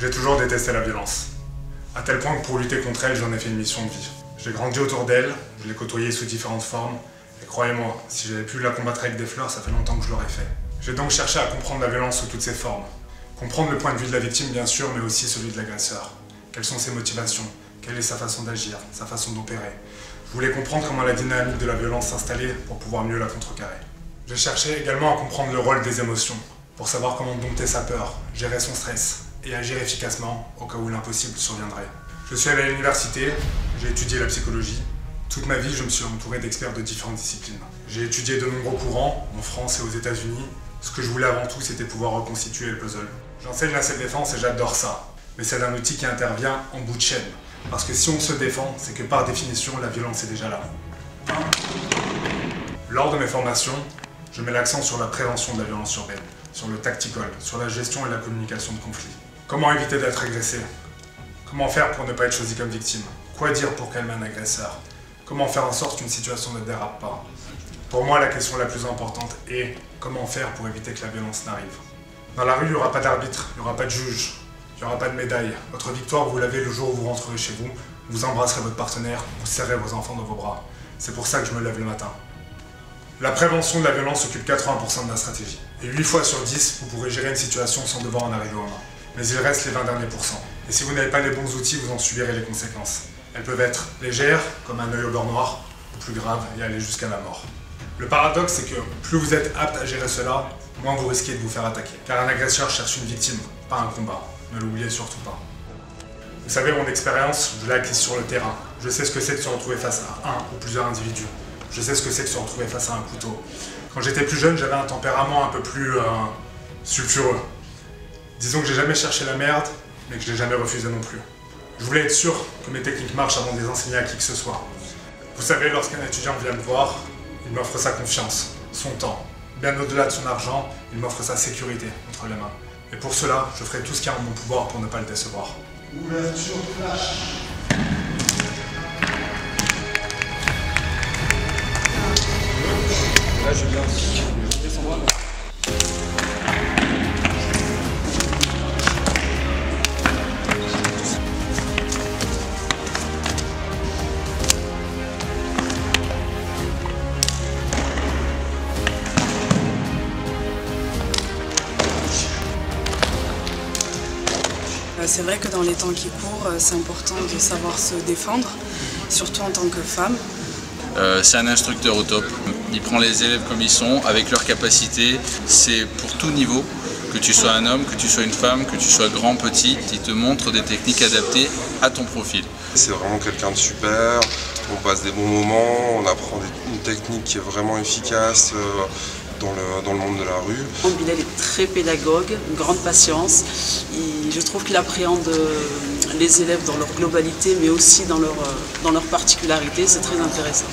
J'ai toujours détesté la violence. À tel point que pour lutter contre elle, j'en ai fait une mission de vie. J'ai grandi autour d'elle, je l'ai côtoyée sous différentes formes, et croyez-moi, si j'avais pu la combattre avec des fleurs, ça fait longtemps que je l'aurais fait. J'ai donc cherché à comprendre la violence sous toutes ses formes. Comprendre le point de vue de la victime, bien sûr, mais aussi celui de l'agresseur. Quelles sont ses motivations? Quelle est sa façon d'agir? Sa façon d'opérer? Je voulais comprendre comment la dynamique de la violence s'installait pour pouvoir mieux la contrecarrer. J'ai cherché également à comprendre le rôle des émotions, pour savoir comment dompter sa peur, gérer son stress et agir efficacement au cas où l'impossible surviendrait. Je suis allé à l'université, j'ai étudié la psychologie. Toute ma vie, je me suis entouré d'experts de différentes disciplines. J'ai étudié de nombreux courants, en France et aux États-Unis. Ce que je voulais avant tout, c'était pouvoir reconstituer le puzzle. J'enseigne la self-défense et j'adore ça. Mais c'est un outil qui intervient en bout de chaîne. Parce que si on se défend, c'est que par définition, la violence est déjà là. Lors de mes formations, je mets l'accent sur la prévention de la violence urbaine, sur le tactical, sur la gestion et la communication de conflits. Comment éviter d'être agressé? Comment faire pour ne pas être choisi comme victime? Quoi dire pour calmer un agresseur? Comment faire en sorte qu'une situation ne dérape pas? Pour moi, la question la plus importante est comment faire pour éviter que la violence n'arrive. Dans la rue, il n'y aura pas d'arbitre, il n'y aura pas de juge, il n'y aura pas de médaille. Votre victoire, vous l'avez le jour où vous rentrerez chez vous, vous embrasserez votre partenaire, vous serrez vos enfants dans vos bras. C'est pour ça que je me lève le matin. La prévention de la violence occupe 80% de la stratégie. Et 8 fois sur 10, vous pourrez gérer une situation sans devoir en arriver aux mains. Mais il reste les 20 derniers pourcents. Et si vous n'avez pas les bons outils, vous en subirez les conséquences. Elles peuvent être légères, comme un œil au beurre noir, ou plus graves, et aller jusqu'à la mort. Le paradoxe, c'est que plus vous êtes apte à gérer cela, moins vous risquez de vous faire attaquer. Car un agresseur cherche une victime, pas un combat. Ne l'oubliez surtout pas. Vous savez, mon expérience, je l'ai acquise sur le terrain. Je sais ce que c'est de se retrouver face à un ou plusieurs individus. Je sais ce que c'est que se retrouver face à un couteau. Quand j'étais plus jeune, j'avais un tempérament un peu plus sulfureux. Disons que j'ai jamais cherché la merde, mais que je l'ai jamais refusé non plus. Je voulais être sûr que mes techniques marchent avant de les enseigner à qui que ce soit. Vous savez, lorsqu'un étudiant vient me voir, il m'offre sa confiance, son temps. Bien au-delà de son argent, il m'offre sa sécurité entre les mains. Et pour cela, je ferai tout ce qui est en mon pouvoir pour ne pas le décevoir. Ouverture flash. Là, je viens descendre. C'est vrai que dans les temps qui courent, c'est important de savoir se défendre, surtout en tant que femme. C'est un instructeur au top. Il prend les élèves comme ils sont, avec leurs capacités. C'est pour tout niveau, que tu sois un homme, que tu sois une femme, que tu sois grand, petit. Il te montre des techniques adaptées à ton profil. C'est vraiment quelqu'un de super, on passe des bons moments, on apprend une technique qui est vraiment efficace dans le monde de la rue. Bilal est très pédagogue, une grande patience. Je trouve qu'il appréhende les élèves dans leur globalité, mais aussi dans leur particularité. C'est très intéressant.